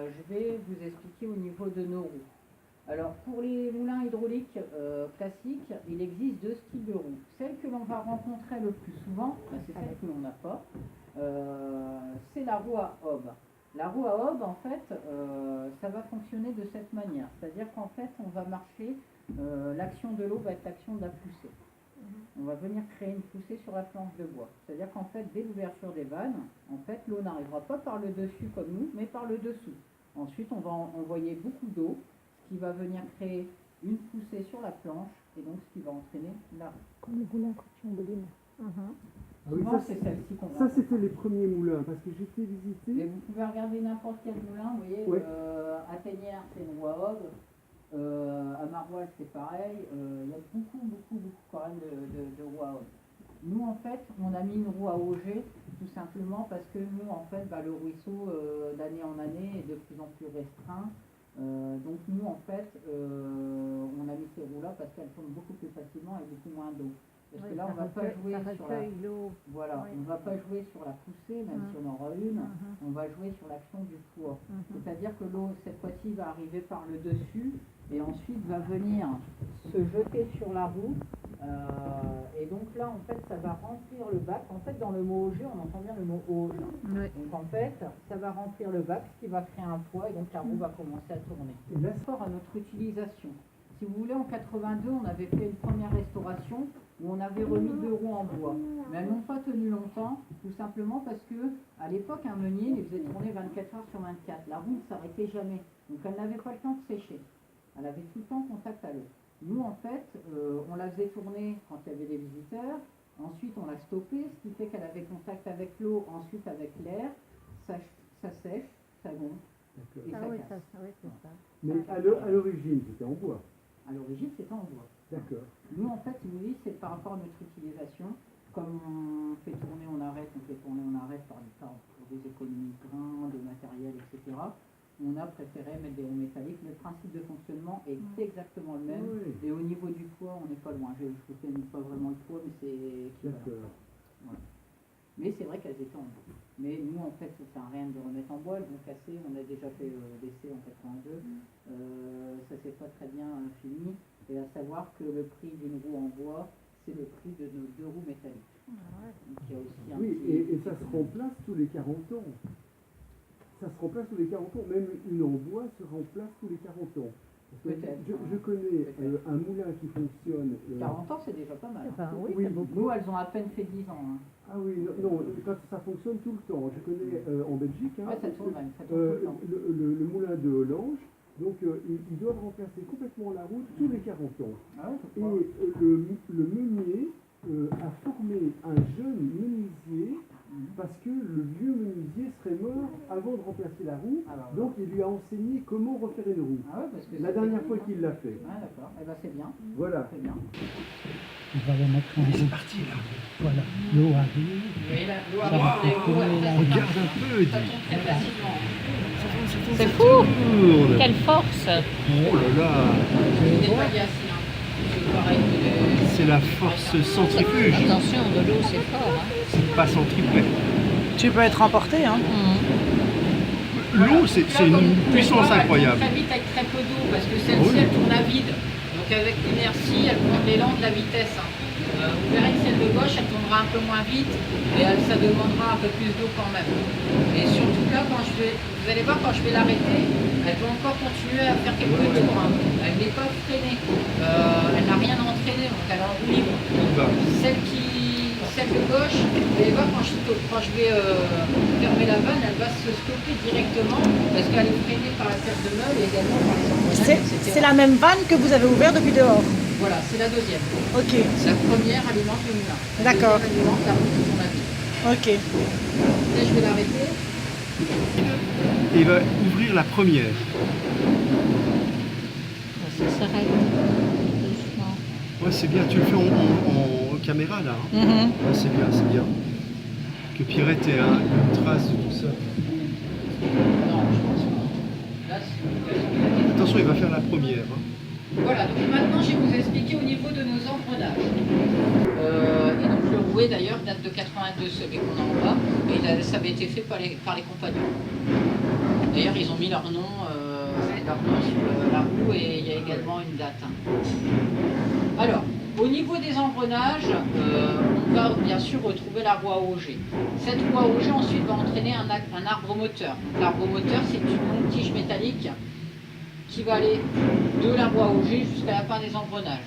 je vais vous expliquer au niveau de nos roues. Alors pour les moulins hydrauliques classiques, il existe deux styles de roues. Celle que l'on va rencontrer le plus souvent, c'est celle que l'on n'a pas, c'est la roue à hob. La roue à hob, en fait, ça va fonctionner de cette manière. C'est-à-dire qu'en fait, on va marcher, l'action de l'eau va être l'action de la poussée. On va venir créer une poussée sur la planche de bois. C'est-à-dire qu'en fait, dès l'ouverture des vannes, en fait, l'eau n'arrivera pas par le dessus comme nous, mais par le dessous. Ensuite, on va envoyer beaucoup d'eau, ce qui va venir créer une poussée sur la planche, et donc ce qui va entraîner la roue. Comme le moulin que tu embellis. Ah oui, Souvent, c'est celle-ci qu'on va. Ça, c'était les premiers moulins, parce que j'étais visité. Et vous pouvez regarder n'importe quel moulin, vous voyez, Ouais. à Thénières, c'est une roue à hob. À Maroilles, c'est pareil. Il y a beaucoup quand même de roues à hob. Nous, en fait, on a mis une roue à auger, tout simplement parce que nous, en fait, le ruisseau, d'année en année, est de plus en plus restreint. Donc nous, en fait, on a mis ces roues-là parce qu'elles tombent beaucoup plus facilement et beaucoup moins d'eau. Parce que là, on ne va pas jouer sur la... Voilà, on va pas jouer sur la poussée, même si on en aura une, on va jouer sur l'action du poids. C'est-à-dire que l'eau, cette fois-ci, va arriver par le dessus et ensuite va venir se jeter sur la roue. Et donc là, en fait, ça va remplir le bac. En fait, dans le mot auger, on entend bien le mot auge. Donc en fait, ça va remplir le bac, ce qui va créer un poids et donc la roue va commencer à tourner. Et là, Rapport à notre utilisation. Si vous voulez, en 82, on avait fait une première restauration où on avait remis 2 roues en bois. Mais elles n'ont pas tenu longtemps, tout simplement parce que à l'époque, un meunier les faisait tourner 24 heures sur 24. La roue ne s'arrêtait jamais. Donc elle n'avait pas le temps de sécher. Elle avait tout le temps contact à l'eau. Nous, en fait, on la faisait tourner quand il y avait des visiteurs. Ensuite, on l'a stoppée, ce qui fait qu'elle avait contact avec l'eau, ensuite avec l'air. Ça sèche, ça gonfle. Et ça casse. mais à l'origine, c'était en bois. À l'origine, c'était en bois. D'accord. Nous, en fait, si vous voulez, c'est par rapport à notre utilisation. Comme on fait tourner, on arrête, on fait tourner, on arrête pour des économies de grains, de matériel, etc. On a préféré mettre des roues métalliques. Le principe de fonctionnement est exactement le même. Oui. Et au niveau du poids, on n'est pas loin. Je vous fais pas vraiment le poids, mais c'est équivalent. D'accord. Voilà. Mais c'est vrai qu'elles étaient en bois. Mais nous, en fait, ça sert à rien de remettre en bois. Elles vont casser. On a déjà fait l'essai en 82. Ça s'est pas très bien fini. Et à savoir que le prix d'une roue en bois, c'est le prix de nos 2 roues métalliques. Donc il y a aussi un Oui, petit- et ça se remplace tous les 40 ans. Ça se remplace tous les 40 ans. Même une en bois se remplace tous les 40 ans. Parce que Peut-être, je connais un moulin qui fonctionne. 40 ans, c'est déjà pas mal. Oui, Oui. c'est beaucoup. Nous, elles ont à peine fait 10 ans. Hein. Ah oui, non, quand ça fonctionne tout le temps. Je connais en Belgique, hein, Ouais, ça tourne même, ça tourne tout le temps. le moulin de Hollange. Donc ils doivent remplacer complètement la route tous les 40 ans. Ah ouais, Et pourquoi le meunier a formé un jeune menuisier parce que le vieux menuisier serait mort avant de remplacer la roue. Alors, Donc il lui a enseigné comment refaire une roue. Ah ouais, parce que La c'est dernière technique, fois qu'il l'a fait. Ah d'accord, eh ben c'est bien. Voilà. C'est bien. On va la mettre en C'est route. parti là. Voilà, l'eau arrive. Oui, là, l'eau Ça va arrive, les tourner, roues, là. après, Regarde un peu, ça dis. tourne très facilement. C'est fou. Tourne. Quelle force. Oh là là. C'est des paliaces, hein. C'est pareil que les... C'est la force centrifuge. Attention, de l'eau, c'est fort. Hein. C'est pas centripète. Tu peux être emporté, hein. L'eau, c'est une puissance incroyable. Elle tourne très vite avec très peu d'eau parce que Ah celle-ci, oui. elle tourne à vide. Donc avec l'inertie, elle prend l'élan de la vitesse. Hein. Vous verrez que celle de gauche, elle tournera un peu moins vite et ça demandera un peu plus d'eau quand même. Et surtout là, vous allez voir, quand je vais l'arrêter, elle peut encore continuer à faire quelques tours. Hein. Elle n'est pas freinée. Elle n'a rien entraîné, donc elle est en roue libre. Bah, Celle de gauche, vous allez voir, quand je vais fermer la vanne, elle va se stopper directement parce qu'elle est freinée par la tête de meuble et également par les engrenages, etc. C'est la même vanne que vous avez ouverte depuis dehors. Voilà, c'est la deuxième. Ok, La première alimente le moulin. La D'accord. deuxième alimente la roue de son avis. ok. Là, je vais l'arrêter. et il va ouvrir la première. Ça s'arrête doucement. Ouais, c'est bien. Tu le fais en caméra là. Hein. Ouais, c'est bien, c'est bien. Que Pierrette ait une trace de tout ça. Non, je pense pas. Là, c'est... Attention, il va faire la première. Hein. Voilà, donc maintenant, je vais vous expliquer au niveau de nos engrenages. Et donc, le rouet, d'ailleurs, date de 82, celui qu'on a en bas. Et ça avait été fait par les compagnons. D'ailleurs, ils ont mis leur nom sur la roue et il y a également une date. Alors, au niveau des engrenages, on va bien sûr retrouver la roue à auger. Cette roue à auger ensuite va entraîner un arbre moteur. L'arbre moteur, c'est une longue tige métallique qui va aller de la roue à auger jusqu'à la fin des engrenages.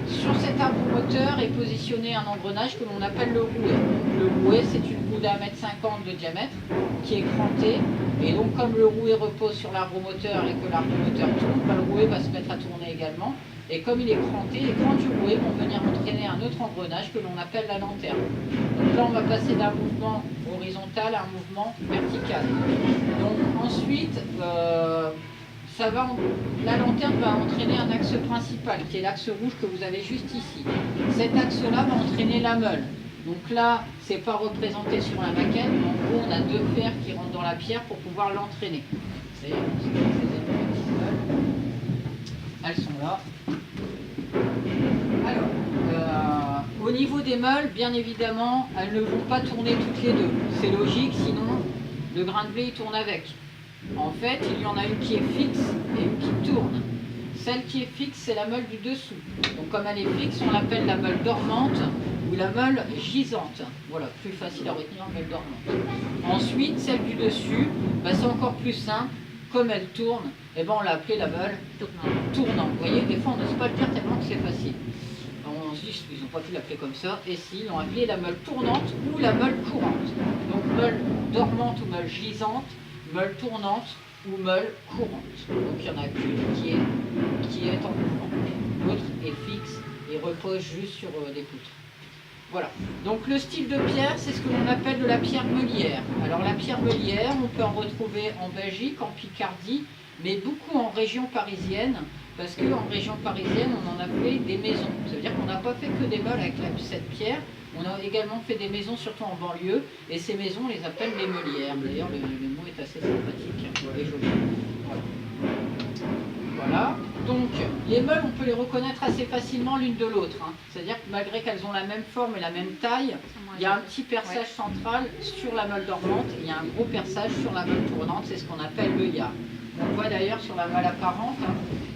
Sur cet arbre moteur est positionné un engrenage que l'on appelle le rouet. Le rouet, c'est une roue d'1,50 m de diamètre qui est crantée. Et donc, comme le rouet repose sur l'arbre moteur et que l'arbre moteur tourne, le rouet va se mettre à tourner également. Et comme il est cranté, les crans du rouet vont venir entraîner un autre engrenage que l'on appelle la lanterne. Donc là, on va passer d'un mouvement horizontal à un mouvement vertical. Donc ensuite, la lanterne va entraîner un axe principal, qui est l'axe rouge que vous avez juste ici. Cet axe-là va entraîner la meule. Donc là, c'est pas représenté sur la maquette, mais en gros, on a deux fers qui rentrent dans la pierre pour pouvoir l'entraîner. Elles sont là. Alors, au niveau des meules, bien évidemment, elles ne vont pas tourner toutes les deux. C'est logique, sinon le grain de blé il tourne avec. En fait, il y en a une qui est fixe et une qui tourne. Celle qui est fixe, c'est la meule du dessous. Donc comme elle est fixe, on l'appelle la meule dormante ou la meule gisante. Voilà, plus facile à retenir, meule dormante. Ensuite, celle du dessus, c'est encore plus simple. Comme elle tourne, on l'a appelée la meule tournante. Vous voyez, des fois on n'ose pas le dire tellement que c'est facile. On se dit, ils n'ont pas pu l'appeler comme ça. Et si, ils l'ont appelée la meule tournante ou la meule courante. Donc meule dormante ou meule gisante, meule tournante ou meule courante. Donc il y en a qu'une qui est en mouvement. L'autre est fixe et repose juste sur des poutres. Voilà. Donc le style de pierre, c'est ce que l'on appelle de la pierre meulière. Alors la pierre meulière, on peut en retrouver en Belgique, en Picardie, mais beaucoup en région parisienne, parce qu'en région parisienne, on en a fait des maisons. Ça veut dire qu'on n'a pas fait que des meules avec cette pierre, on a également fait des maisons, surtout en banlieue, et ces maisons, on les appelle les meulières. D'ailleurs, le mot est assez sympathique et joli. Voilà. Donc, les meules, on peut les reconnaître assez facilement l'une de l'autre. C'est-à-dire que malgré qu'elles ont la même forme et la même taille, il y a un petit perçage central sur la meule dormante, et il y a un gros perçage sur la meule tournante, c'est ce qu'on appelle le yard. On le voit d'ailleurs sur la meule apparente.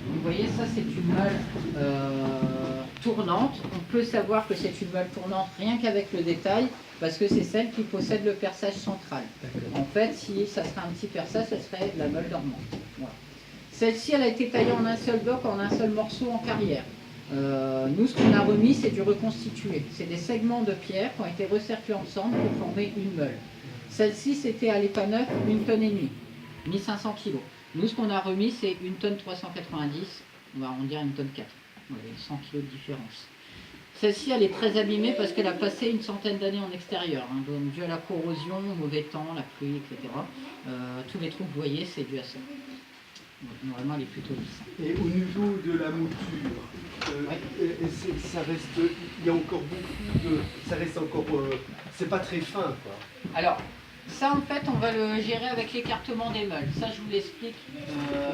Vous voyez, ça c'est une meule tournante. On peut savoir que c'est une meule tournante rien qu'avec le détail, parce que c'est celle qui possède le perçage central. En fait, si ça serait un petit perçage, ce serait la meule dormante. Voilà. Celle-ci, elle a été taillée en un seul bloc, en un seul morceau en carrière. Nous, ce qu'on a remis, c'est du reconstitué. C'est des segments de pierre qui ont été recerclés ensemble pour former une meule. Celle-ci, c'était à l'état neuf, 1,5 tonne, 1500 kg. Nous, ce qu'on a remis, c'est 1,390 tonne, on va arrondir 1,4 tonne. Voilà, 100 kg de différence. Celle-ci, elle est très abîmée parce qu'elle a passé une centaine d'années en extérieur. Donc, dû à la corrosion, au mauvais temps, la pluie, etc. Tous les trous que vous voyez, c'est dû à ça. Normalement, elle est plutôt lisse. Et au niveau de la mouture, ça reste, il y a encore beaucoup de, ça reste encore, c'est pas très fin, quoi. Alors, ça en fait, on va le gérer avec l'écartement des meules. Ça, je vous l'explique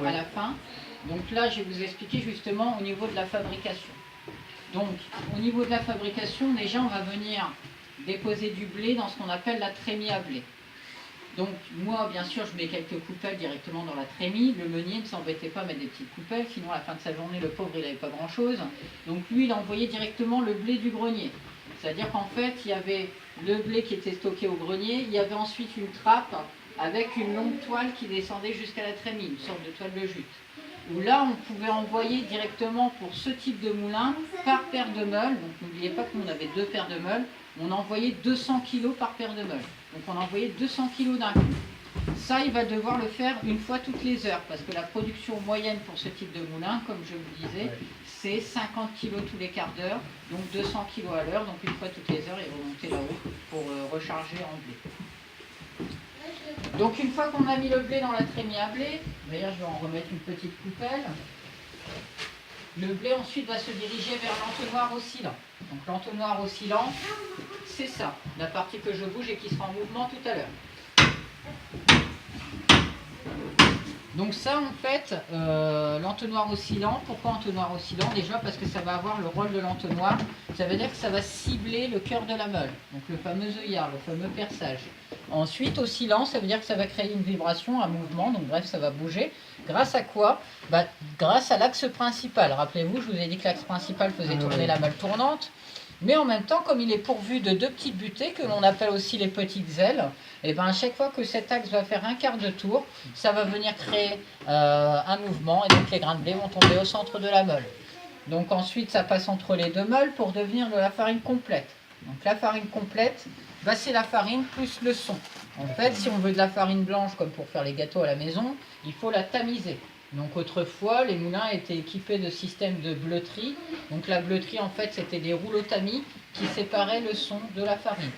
à la fin. Donc là, je vais vous expliquer justement au niveau de la fabrication. Donc, au niveau de la fabrication, déjà, on va venir déposer du blé dans ce qu'on appelle la trémie à blé. Donc moi, bien sûr, je mets quelques coupelles directement dans la trémie. Le meunier ne s'embêtait pas à mettre des petites coupelles, sinon à la fin de sa journée, le pauvre, il n'avait pas grand-chose. Donc lui, il envoyait directement le blé du grenier. C'est-à-dire qu'en fait, il y avait le blé qui était stocké au grenier, il y avait ensuite une trappe avec une longue toile qui descendait jusqu'à la trémie, une sorte de toile de jute. Où là, on pouvait envoyer directement pour ce type de moulin par paire de meules. Donc n'oubliez pas que nous, on avait 2 paires de meules. On envoyait 200 kg par paire de meules. Donc on envoyait 200 kg d'un coup. Ça, il va devoir le faire une fois toutes les heures, parce que la production moyenne pour ce type de moulin, comme je vous le disais, c'est 50 kg tous les quarts d'heure, donc 200 kg à l'heure. Donc une fois toutes les heures, il va monter là-haut pour recharger en blé. Donc une fois qu'on a mis le blé dans la trémie à blé, d'ailleurs je vais en remettre une petite coupelle, le blé ensuite va se diriger vers l'entonnoir oscillant. Donc l'entonnoir oscillant, c'est ça, la partie que je bouge et qui sera en mouvement tout à l'heure. Donc ça en fait, l'entonnoir oscillant, pourquoi entonnoir oscillant? Déjà parce que ça va avoir le rôle de l'entonnoir, ça veut dire que ça va cibler le cœur de la meule, donc le fameux œillard, le fameux perçage. Ensuite, oscillant, ça veut dire que ça va créer une vibration, un mouvement, donc bref, ça va bouger. Grâce à quoi? Grâce à l'axe principal. Rappelez-vous, je vous ai dit que l'axe principal faisait tourner la meule tournante. Mais en même temps, comme il est pourvu de 2 petites butées, que l'on appelle aussi les petites ailes, et ben à chaque fois que cet axe va faire un quart de tour, ça va venir créer un mouvement, et donc les grains de blé vont tomber au centre de la meule. Donc ensuite, ça passe entre les 2 meules pour devenir de la farine complète. Donc la farine complète, c'est la farine plus le son. En fait, si on veut de la farine blanche, comme pour faire les gâteaux à la maison, il faut la tamiser. Donc autrefois, les moulins étaient équipés de systèmes de bleuterie. Donc la bleuterie, en fait, c'était des rouleaux tamis qui séparaient le son de la farine.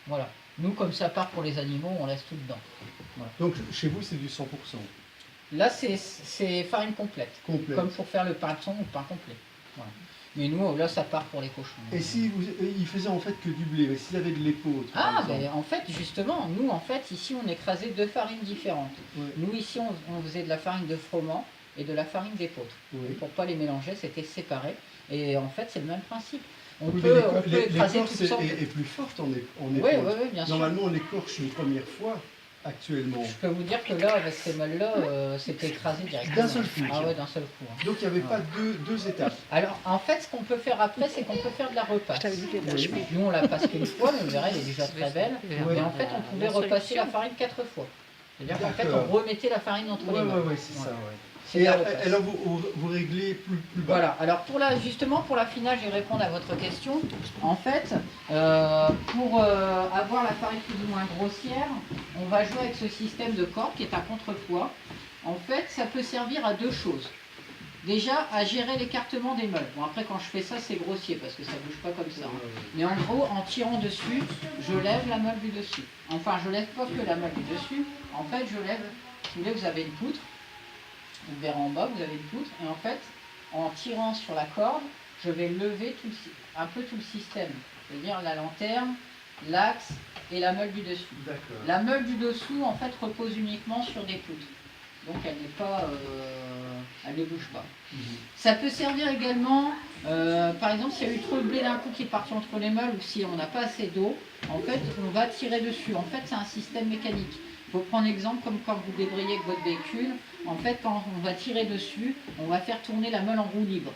Voilà. Nous, comme ça part pour les animaux, on laisse tout dedans. Voilà. Donc chez vous, c'est du 100%. Là, c'est farine complète. Comme pour faire le pain de son ou le pain complet. Voilà. Mais nous, là, ça part pour les cochons. Et si ils faisaient en fait que du blé, mais s'ils avaient de l'épaule, en fait, justement, nous, en fait, ici, on écrasait 2 farines différentes. Ouais. Nous, ici, on faisait de la farine de froment et de la farine d'épeautre. Oui. Pour ne pas les mélanger, c'était séparé. Et en fait, c'est le même principe. On Oui, peut mais écraser l'écorce toutes sortes. est plus forte en épaule. Oui, bien sûr. Normalement, on écorche une première fois, actuellement. Je peux vous dire que là, avec ces meules-là, c'était écrasé directement. D'un seul coup. Ah ouais, d'un seul coup. Hein. Donc il n'y avait pas deux étapes. Alors, en fait, ce qu'on peut faire après, c'est qu'on peut faire de la repasse. Je t'avais dit que les Nous, on la passe qu'une fois, mais vous verrez, elle est déjà très belle. Ouais. Et en fait, on pouvait repasser la farine 4 fois. C'est-à-dire qu'en fait, on remettait la farine entre les mains. Oui, c'est ça, ouais. C'est Et la repasse. alors vous réglez plus bas. Voilà, alors justement pour l'affinage et répondre à votre question, en fait, pour avoir la farine plus ou moins grossière, on va jouer avec ce système de corde qui est un contrepoids. En fait, ça peut servir à 2 choses. Déjà, à gérer l'écartement des meules. Bon, après, quand je fais ça, c'est grossier parce que ça ne bouge pas comme ça. Hein. Mais en gros, en tirant dessus, je lève la meule du dessus. Enfin, je lève pas que la meule du dessus. En fait, je lève, si vous voulez, vous avez une poutre. Vous verrez en bas, vous avez une poutre. Et en fait, en tirant sur la corde, je vais lever un peu tout le système. C'est-à-dire la lanterne, l'axe et la meule du dessus. D'accord. La meule du dessous, en fait, repose uniquement sur des poutres. Donc elle n'est pas, elle ne bouge pas. Ça peut servir également, par exemple, s'il y a eu trop de blé d'un coup qui est parti entre les meules ou si on n'a pas assez d'eau, en fait, on va tirer dessus. En fait, c'est un système mécanique. Il faut prendre exemple comme quand vous débrayez avec votre véhicule. En fait, quand on va tirer dessus, on va faire tourner la meule en roue libre.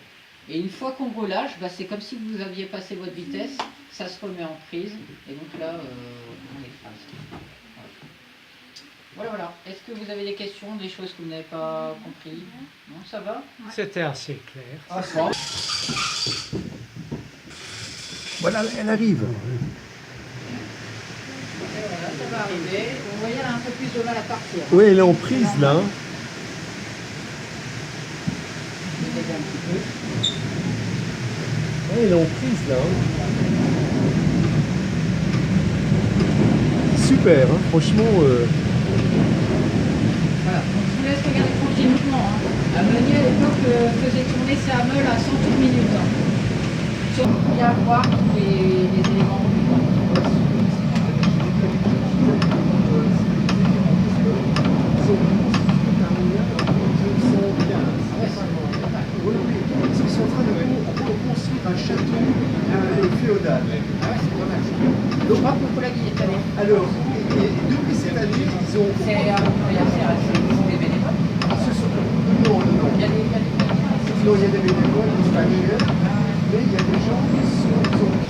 Et une fois qu'on relâche, c'est comme si vous aviez passé votre vitesse, ça se remet en prise. Et donc là, on écrase. Voilà. Est-ce que vous avez des questions, des choses que vous n'avez pas compris? Non, ça va? C'était assez clair. Ah, ça. Voilà, elle arrive. Voilà, ça va arriver. Vous voyez, elle a un peu plus de mal à partir. Oui, elle est en prise là. Je vais aider un petit peu. Oui, elle est en prise là. Super, hein, franchement. Voilà, donc je vous laisse regarder tranquillement. Hein. La meunier à l'époque faisait tourner sa meule à 100 tours minute. Hein. Sauf bien voir les éléments. Ils sont en train de construire un château féodal. Ah ouais, c'est pas mal ça. Donc, hop, pour la guillette, allez. Alors, et depuis cette année, ils ont. C'est des bénévoles. Non. Il y a des Non, il y a des bénévoles espagnols, mais il y a des gens qui ont